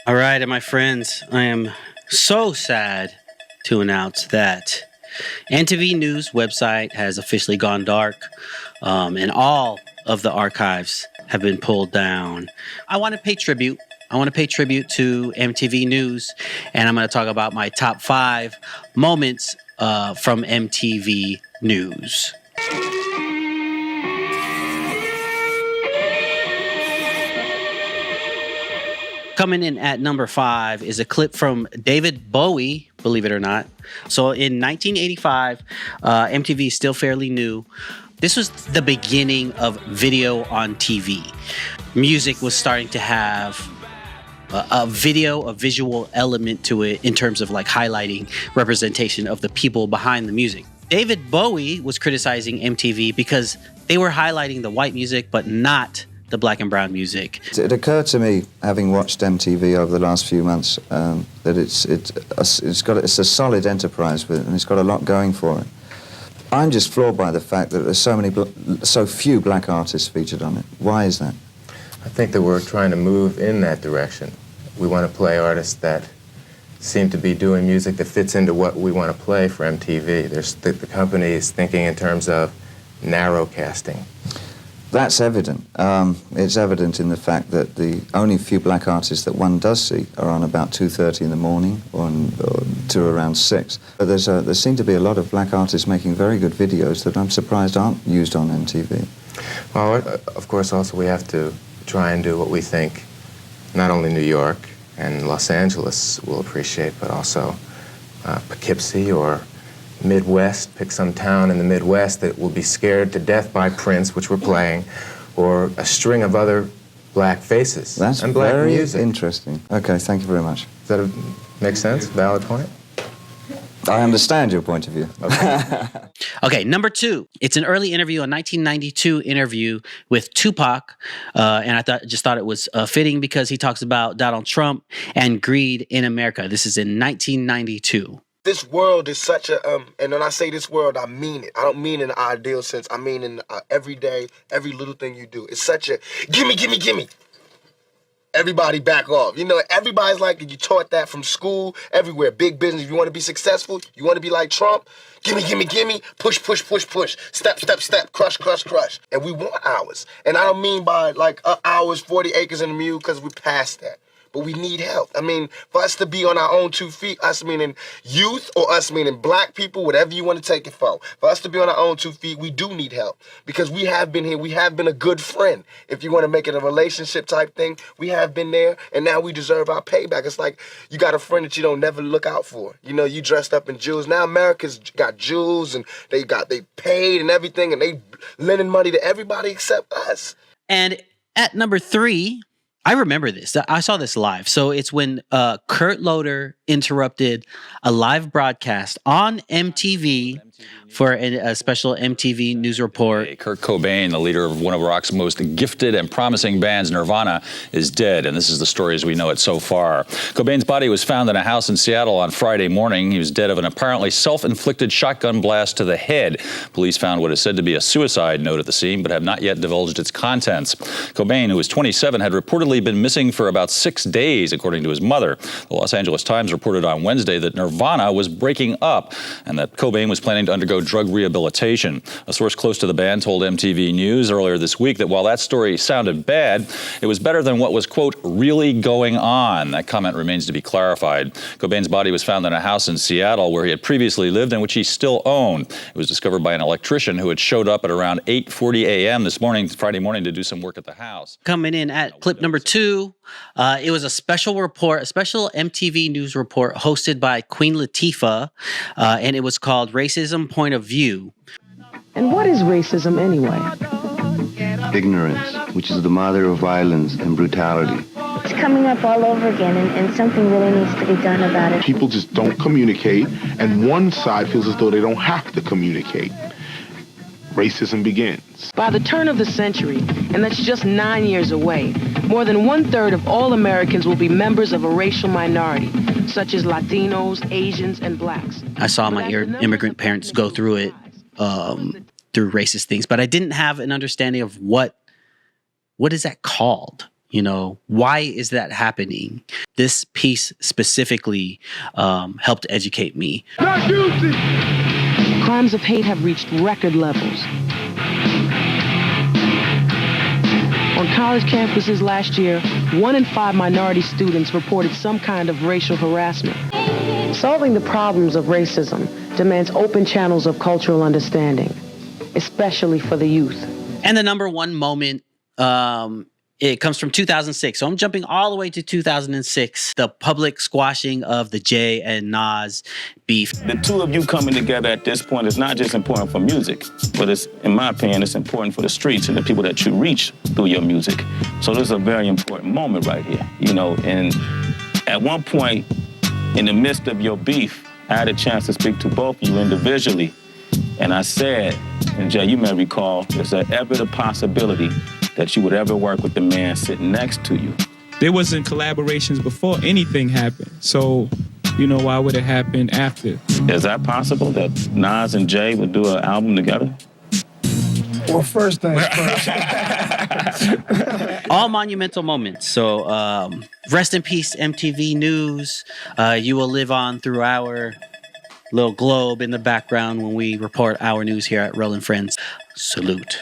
All right, and my friends, I am so sad to announce that MTV News website has officially gone dark, and all of the archives have been pulled down. I want to pay tribute. I want to pay tribute to MTV News, and I'm going to talk about my top 5 moments from MTV News. Coming in at number 5 is a clip from David Bowie, believe it or not. So in 1985, MTV is still fairly new. This was the beginning of video on TV. Music was starting to have a visual element to it in terms of like highlighting representation of the people behind the music. David Bowie was criticizing MTV because they were highlighting the white music, but not the black and brown music. It occurred to me, having watched MTV over the last few months, that it's a solid enterprise and it's got a lot going for it. I'm just floored by the fact that there's so few black artists featured on it. Why is that? I think that we're trying to move in that direction. We want to play artists that seem to be doing music that fits into what we want to play for MTV. The company is thinking in terms of narrow casting. That's evident. It's evident in the fact that the only few black artists that one does see are on about 2:30 in the morning or to around 6. But there seem to be a lot of black artists making very good videos that I'm surprised aren't used on MTV. Well, of course, also we have to try and do what we think not only New York and Los Angeles will appreciate, but also Poughkeepsie or Midwest. Pick some town in the Midwest that will be scared to death by Prince, which we're playing, or a string of other black faces. That's and black very music. Interesting. Okay, thank you very much. Does that make sense? Valid point? I understand your point of view. Okay. Okay, number 2. It's an early interview, a 1992 interview with Tupac, and I just thought it was fitting because he talks about Donald Trump and greed in America. This is in 1992. This world is such a, and when I say this world, I mean it. I don't mean in the ideal sense. I mean in every day, every little thing you do. It's such a, gimme, gimme, gimme. Everybody back off. You know, everybody's like, you taught that from school, everywhere. Big business. If you want to be successful, you want to be like Trump, gimme, gimme, gimme, push, push, push, push, step, step, step, crush, crush, crush. And we want ours. And I don't mean by like hours, 40 acres and a mule, because we're past that. But we need help. I mean, for us to be on our own 2 feet, us meaning youth or us meaning black people, whatever you want to take it for us to be on our own 2 feet, we do need help. Because we have been here, we have been a good friend. If you want to make it a relationship type thing, we have been there, and now we deserve our payback. It's like you got a friend that you don't never look out for. You know, you dressed up in jewels. Now America's got jewels, and they paid and everything, and they lending money to everybody except us. And at number 3, I remember this. I saw this live. So it's when Kurt Loder interrupted a live broadcast on MTV for a special MTV news report. Kurt Cobain, the leader of one of rock's most gifted and promising bands, Nirvana, is dead, and this is the story as we know it so far. Cobain's body was found in a house in Seattle on Friday morning. He was dead of an apparently self-inflicted shotgun blast to the head. Police found what is said to be a suicide note at the scene, but have not yet divulged its contents. Cobain, who was 27, had reportedly been missing for about 6 days, according to his mother. The Los Angeles Times reported on Wednesday that Nirvana was breaking up and that Cobain was planning to undergo drug rehabilitation. A source close to the band told MTV News earlier this week that while that story sounded bad, it was better than what was, quote, really going on. That comment remains to be clarified. Cobain's body was found in a house in Seattle where he had previously lived and which he still owned. It was discovered by an electrician who had showed up at around 8:40 a.m. this morning, Friday morning, to do some work at the house. Coming in at clip number 2, it was a special MTV news report hosted by Queen Latifah, and it was called Racism Point of View. And what is racism anyway? Ignorance, which is the mother of violence and brutality. It's coming up all over again, and something really needs to be done about it. People just don't communicate, and one side feels as though they don't have to communicate. Racism begins. By the turn of the century, and that's just 9 years away, more than 1/3 of all Americans will be members of a racial minority, such as Latinos, Asians, and blacks. I saw my immigrant parents go through it, through racist things, but I didn't have an understanding of what is that called? Why is that happening? This piece specifically helped educate me. Crimes of hate have reached record levels. On college campuses last year, 1 in 5 minority students reported some kind of racial harassment. Solving the problems of racism demands open channels of cultural understanding, especially for the youth. And the number one moment, it comes from 2006. So I'm jumping all the way to 2006, the public squashing of the Jay and Nas beef. The two of you coming together at this point is not just important for music, but it's, in my opinion, it's important for the streets and the people that you reach through your music. So this is a very important moment right here, and at one point in the midst of your beef, I had a chance to speak to both of you individually. And I said, and Jay, you may recall, is there ever the possibility that you would ever work with the man sitting next to you? There wasn't collaborations before anything happened. So, why would it happen after? Is that possible that Nas and Jay would do an album together? Well, first things first. All monumental moments. So rest in peace, MTV News. You will live on through our little globe in the background when we report our news here at Rollin' Friends. Salute.